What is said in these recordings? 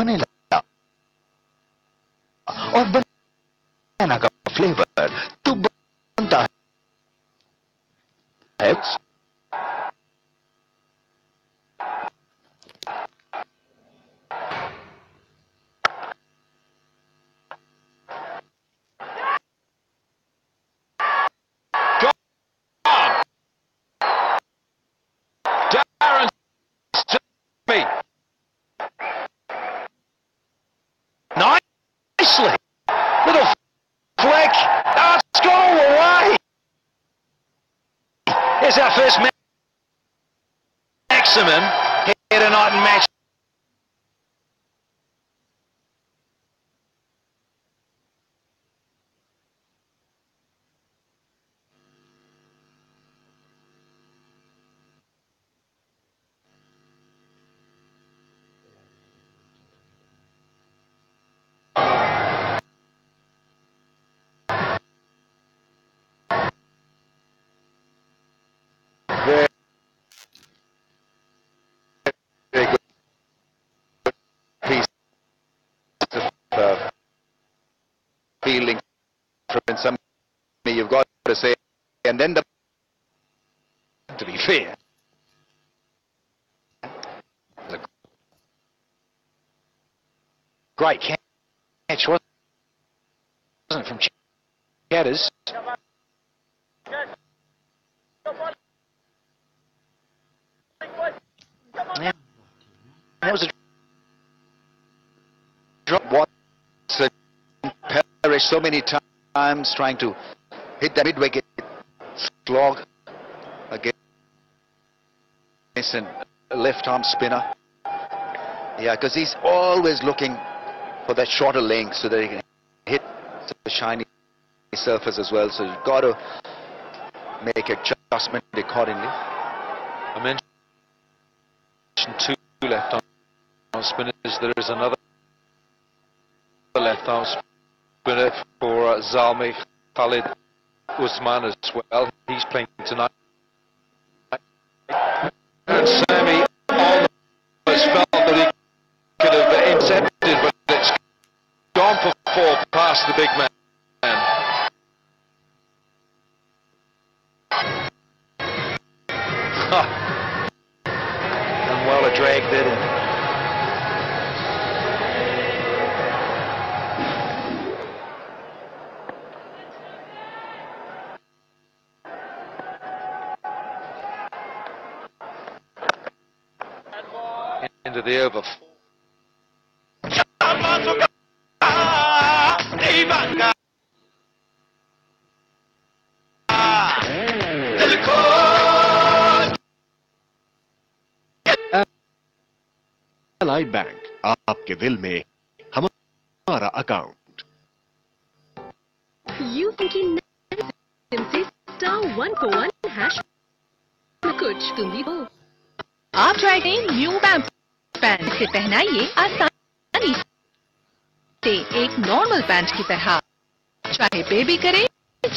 vanilla और बनाना का flavour तो बनता है। Nicely, little flick. That's gone away. Here's our first maximum here tonight in match. Very good piece of fielding from some, you've got to say, and then to be fair, the great catch wasn't it from Chetters? Yeah. That was a drop. Watson perished so many times trying to hit that mid-wicket slog against a left-arm spinner. Yeah, because he's always looking for that shorter length so that he can hit the shiny surface as well. So you've got to make adjustment accordingly. I mentioned two left-arm spinners. There is another left-arm spinner for Zalmi, Khalid Usman as well. He's playing tonight. And Sammy almost felt that he could have intercepted, but it's gone for four past the big man. Done well to drag that in. Into the over. PSL bank आपके दिल में हमारा account. You thinking से *141# में कुछ तुम भी हो। आप ट्राई करें न्यू पैंट से पहनाइए आसानी से एक नॉर्मल पैंट की तरह, चाहे बेबी करे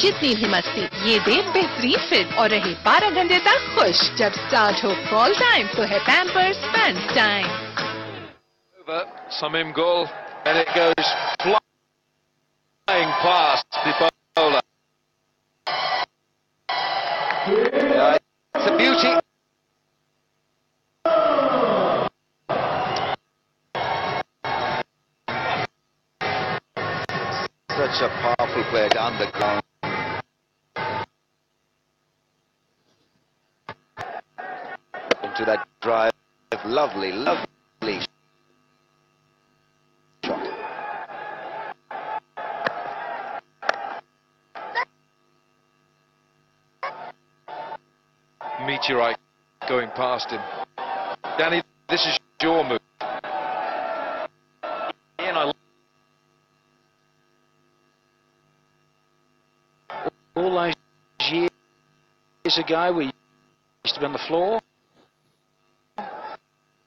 जितनी भी मस्ती, ये दे बेहतरीन फिट और रहे 12 घंटे तक खुश। जब स्टार्ट हो कॉल टाइम तो है Pampers pant time. Over Samim goal, and it goes flying past the bowler. Yeah, it's a beauty. Such a powerful player down the ground. Into that drive, lovely, lovely shot. Meteorite going past him. Danny, this is your move. And I all those years ago we used to be on the floor.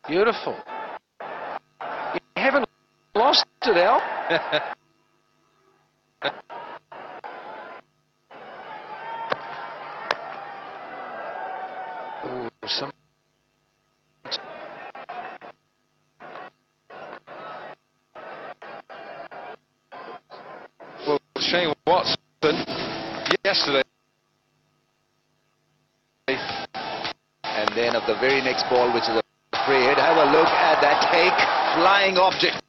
Beautiful. You haven't lost it, Al. Ooh, some yesterday. And then of the very next ball, which is a free hit, have a look at that take, flying object.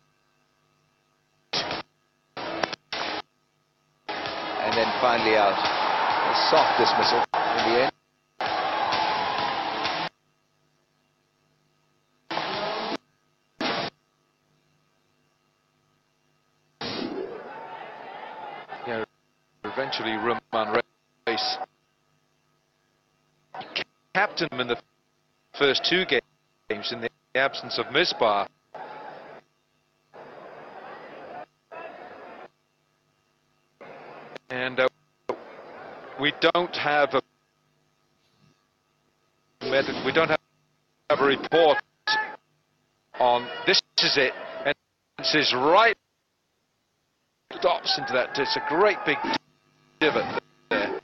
And then finally out. A soft dismissal in the end. Yeah, eventually Rumman race. Captain him in the first two games in the absence of Misbah. And we don't have a report on this. Is it? And this is right. Stops into that. It's a great big divot there.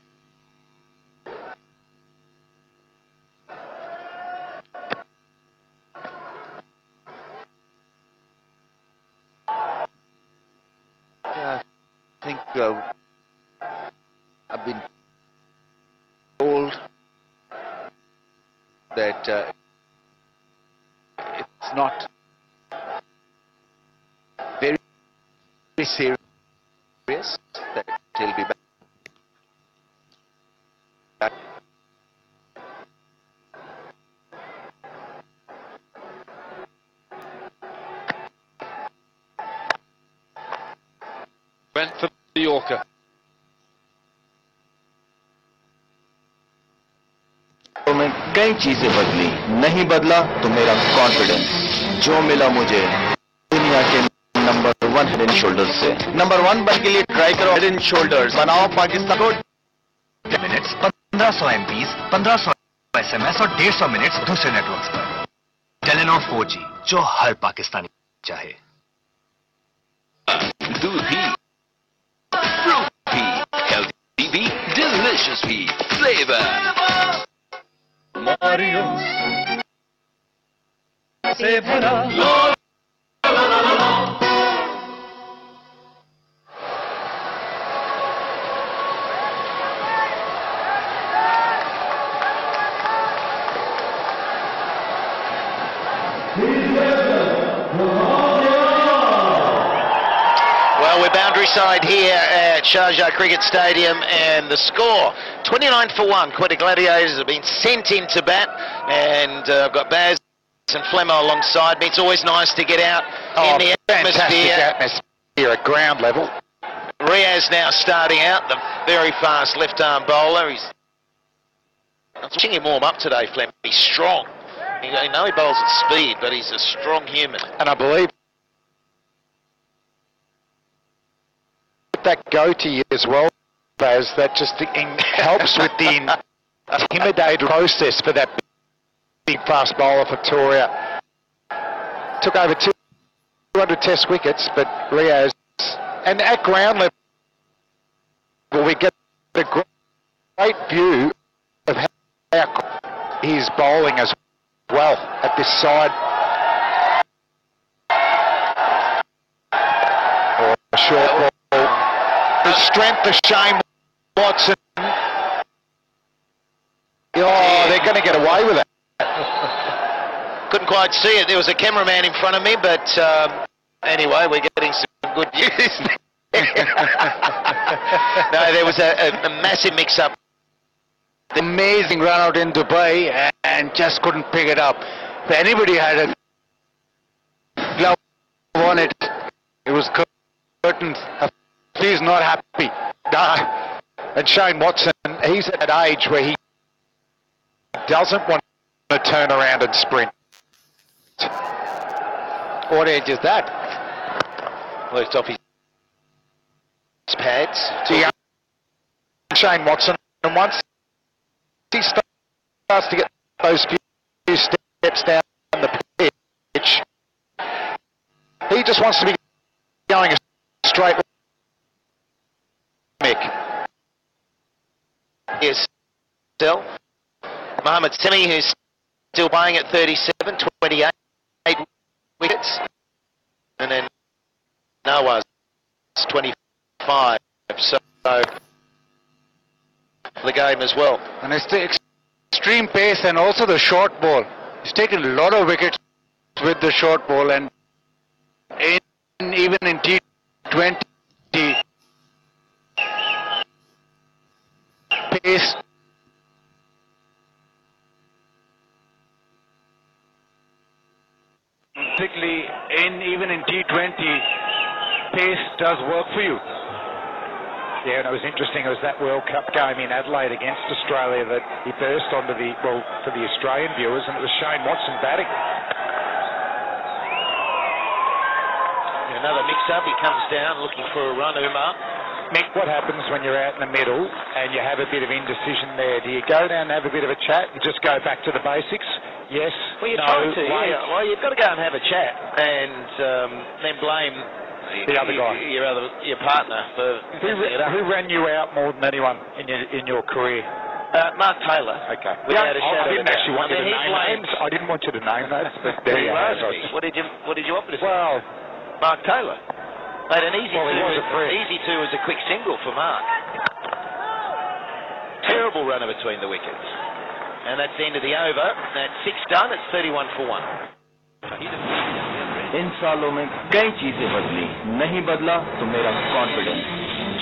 Yeah, I think I've been told that it's not very serious, that he'll be back. Went for the Yorker. तो मैं कई चीजें बदली, नहीं बदला तो मेरा confidence, जो मिला मुझे दुनिया के नंबर 1 हेड एंड शोल्डर्स से। नंबर 1 बनने के लिए ट्राई करो हेड एंड शोल्डर्स, बनाओ पाकिस्तान को 10 मिनट्स, 1500 MBs, 1500 SMS और 150 मिनट्स दूसरे नेटवर्क्स पर। टेलीनॉर 4G, जो हर पाकिस्तानी चाहे। दूध भी, fruit भी, healthy भी, delicious भी, flavor. Mario se भरा Well, we're boundary side here at Sharjah Cricket Stadium, and the score 29 for 1. Quetta Gladiators have been sent into bat, and I've got Baz and Flemmo alongside me. It's always nice to get out in the atmosphere at ground level. Riaz now starting out, the very fast left-arm bowler. I'm watching him warm up today, Flem. He's strong. You know he bowls at speed, but he's a strong human. And I believe that go to you as well, Baz, that just helps with the intimidated process for that big fast bowler Victoria. Took over 200 test wickets, but Riaz, and at ground level we get a great view of how he's bowling as well at this side. Or a short ball. The strength of Shane Watson. Oh, they're going to get away with it. Couldn't quite see it. There was a cameraman in front of me, but anyway, we're getting some good news. No, there was a massive mix-up. Amazing run out in Dubai and just couldn't pick it up. If anybody had a glove on it, it was curtains. He's not happy. And Shane Watson, he's at that age where he doesn't want to turn around and sprint. What age is that? Worked off his pads. Shane Watson, and once he starts to get those few steps down the pitch, he just wants to be going a straight. Yes, still. Mohamed Semi, who's still playing at 37, 28 wickets. And then Noah's 25. So the game as well. And it's the extreme pace and also the short ball. He's taken a lot of wickets with the short ball, and even in T20 pace. Particularly even in T20, pace does work for you. Yeah, and it was interesting. It was that World Cup game in Adelaide against Australia that he burst onto for the Australian viewers, and it was Shane Watson batting. Another mix-up. He comes down looking for a run, Umar. Mick, what happens when you're out in the middle and you have a bit of indecision there? Do you go down and have a bit of a chat and just go back to the basics? Yes, well, you no, try to. wait. Yeah. Well, you've got to go and have a chat and then blame the other guy, your partner for messing it up. Who ran you out more than anyone in your career? Mark Taylor. Okay. Without a shadow I didn't of a actually doubt. want you to name names. I didn't want you to name those, but there you have it. What did you want me to say? Well, Mark Taylor. Made an easy well, easy two as a quick single for Mark. Terrible runner between the wickets. And that's the end of the over. That's 6 done. It's 31 for 1. इन सालों में कई चीजें बदली, नहीं बदला तो मेरा confidence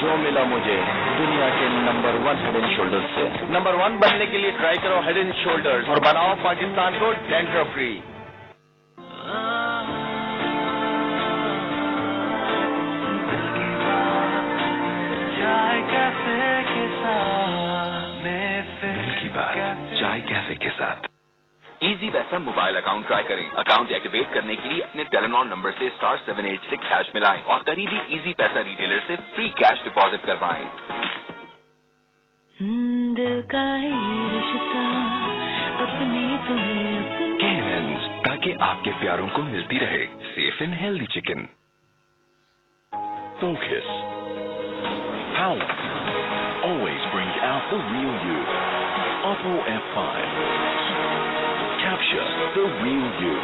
जो मिला मुझे दुनिया के नंबर 1 हेड एंड शोल्डर्स से। नंबर 1 बनने के लिए ट्राई करो हेड एंड शोल्डर्स और बनाओ पाकिस्तान को डेंड्रफ फ्री। चाय कैफे के साथ इजी पैसा मोबाइल अकाउंट ट्राई करें। अकाउंट एक्टिवेट करने के लिए अपने टेलीनॉन नंबर से *786# मिलाएं और करीबी इजी पैसा रिटेलर से फ्री कैश डिपॉजिट करवाएं। केनन्स, ताकि आपके प्यारों को मिलती रहे safe and healthy chicken. Focus. Power always brings out the real you. Oppo F5. Capture the real you.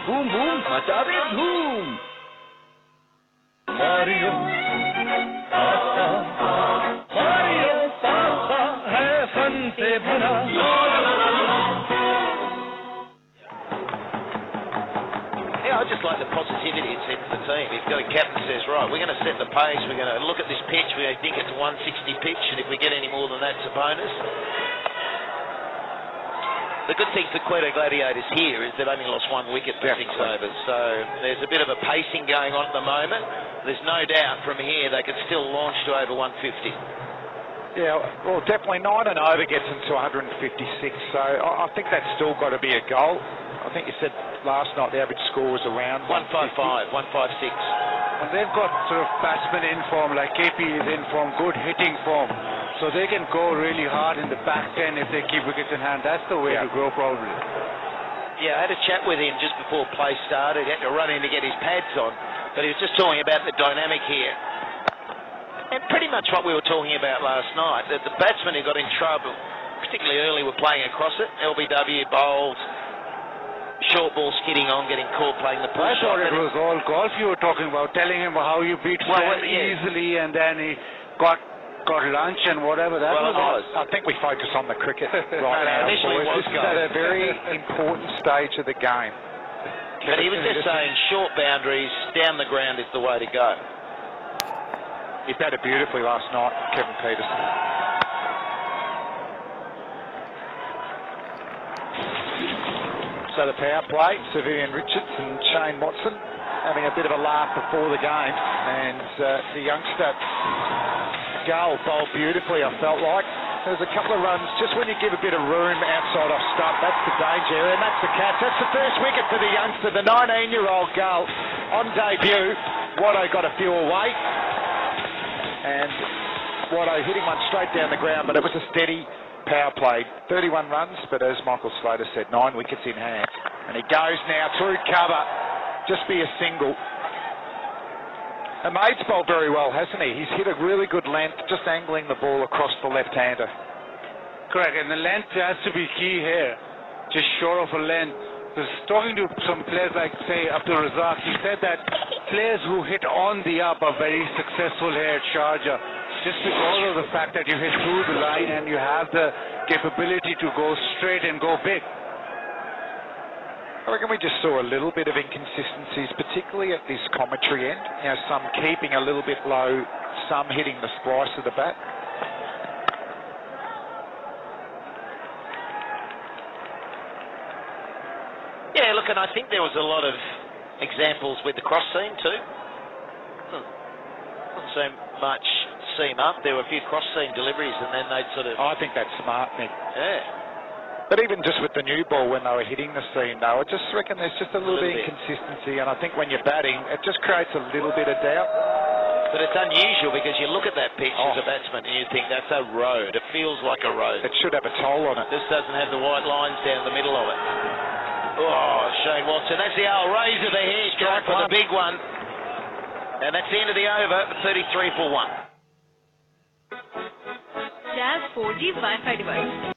Boom boom, मचा दे धूम। मारियो पापा है फन से भरा। I just like the positivity it sends the team. If the captain says, right, we're going to set the pace, we're going to look at this pitch, we think it's a 160 pitch, and if we get any more than that, it's a bonus. The good thing for Quetta Gladiators here is they've only lost 1 wicket for 6 overs, so there's a bit of a pacing going on at the moment. There's no doubt from here they could still launch to over 150. Yeah, well, definitely 9 and over gets them to 156, so I think that's still got to be a goal. I think you said last night the average score was around 155, 156. And they've got sort of batsmen in form, like KP is in form, good hitting form. So they can go really hard in the back 10 if they keep wickets in hand. That's the way to go, probably. Yeah, I had a chat with him just before play started. He had to run in to get his pads on. But he was just talking about the dynamic here. And pretty much what we were talking about last night, that the batsmen who got in trouble, particularly early, were playing across it. LBW bowled, short ball skidding on, getting caught playing the push. I thought it was all golf you were talking about, telling him how you beat Sam easily, and then he got lunch and whatever. That was. I think we focus on the cricket right now, boys. This is at a very important stage of the game. But he was just saying short boundaries, down the ground is the way to go. He batted beautifully last night, Kevin Peterson. So the power play, Sir Vivian Richards and Shane Watson having a bit of a laugh before the game, and the youngster Gull bowled beautifully, I felt like. There's a couple of runs, just when you give a bit of room outside off stump, that's the danger area, and that's the catch. That's the first wicket for the youngster, the 19-year-old Gull. On debut, Watto got a few away, and Watto hitting one straight down the ground, but it was a steady power play. 31 runs, but as Michael Slater said, 9 wickets in hand. And he goes now through cover, just be a single. And Maid's bowled very well, hasn't he? He's hit a really good length, just angling the ball across the left-hander. Correct, and the length has to be key here. Just short of a length was talking to some players like, say, Abdul Razak. He said that players who hit on the up are very successful here at Sharjah, just because of the fact that you hit through the line and you have the capability to go straight and go big. I reckon we just saw a little bit of inconsistencies, particularly at this commentary end. You know, some keeping a little bit low, some hitting the splice of the bat. Yeah, look, and I think there was a lot of examples with the cross seam too. Not so much seam up. There were a few cross seam deliveries, and then they'd sort of. I think that's smart, Nick. Yeah. But even just with the new ball when they were hitting the seam, though, I just reckon there's just a little bit of inconsistency, and I think when you're batting, it just creates a little bit of doubt. But it's unusual because you look at that pitch as a batsman and you think that's a road. It feels like a road. It should have a toll on it. This doesn't have the white lines down the middle of it. Oh, Shane Watson. That's the old raise of the head. Strike for the big one. And that's the end of the over. 33 for 1. Jazz 4G Wi-Fi device.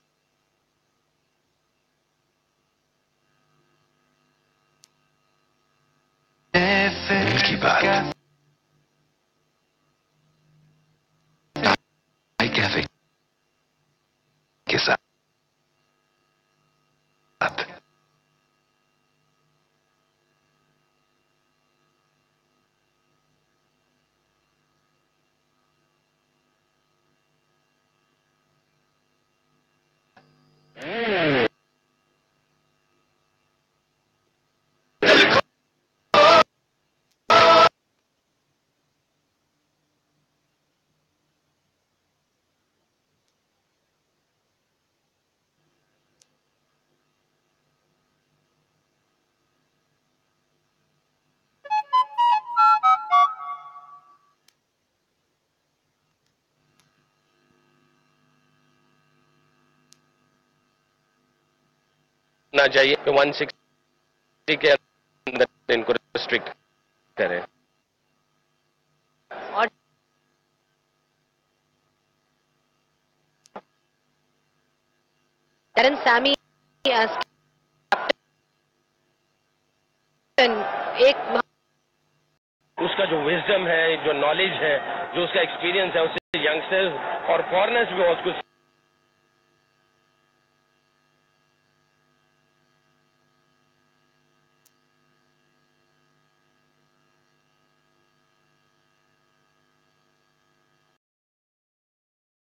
की बात cafe के साथ ना चाहिए 160 के अंदर इनको restrict करें और Darren Sammy as captain एक उसका जो विजडम है जो नॉलेज है जो उसका एक्सपीरियंस है उससे यंगस्टर्स और फॉरेनर्स भी बहुत कुछ